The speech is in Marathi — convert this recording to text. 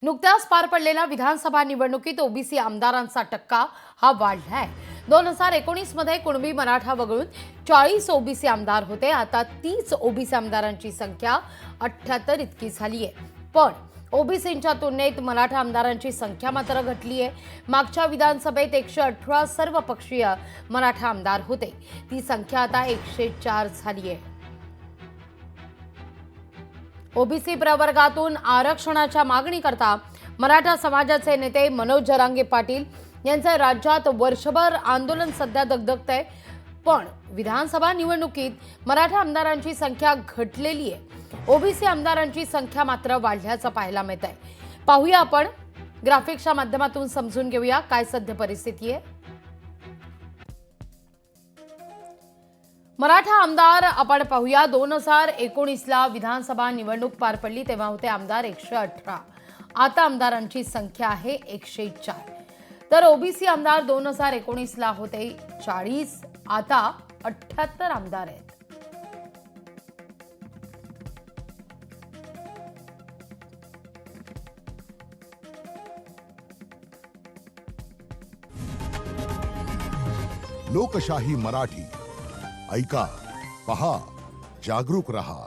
नुकत्याच पार पडलेल्या विधानसभा निवडणुकीत ओबीसी आमदारांचा टक्का हा वाढलाय। 2019 मध्ये कुणबी मराठा वगळून 40 ओबीसी आमदार होते। आता 30 ओबीसी आमदारांची संख्या 78 इतकी झाली आहे। पण ओबीसींच्या तुलनेत मराठा आमदारांची संख्या मात्र घटली आहे। मागच्या विधानसभेत 118 सर्वपक्षीय मराठा आमदार होते, ती संख्या आता 104 झाली आहे। ओबीसी प्रवर्गातून आरक्षणाच्या मागणीकरता मराठा समाजाचे नेते मनोज जरांगे पाटील यांचे राज्यात वर्षभर आंदोलन सध्या दगदगतंय। पण विधानसभा निवडणुकीत मराठा आमदारांची संख्या घटलेली आहे, ओबीसी आमदारांची संख्या मात्र वाढल्याचं पाहायला मिळतंय। पाहूया आपण ग्राफिक्सच्या माध्यमातून समजून घेऊया काय सध्या परिस्थिती आहे। मराठा आमदार आपण पाहूया। 2019 ला विधानसभा निवडणूक पार पडली तेव्हा होते आमदार 118, आता आमदारांची संख्या आहे 104। तर ओबीसी आमदार 2019 ला होते 40, आता 78 आमदार आहेत। लोकशाही मराठी ऐका, पहा, जागरूक रहा।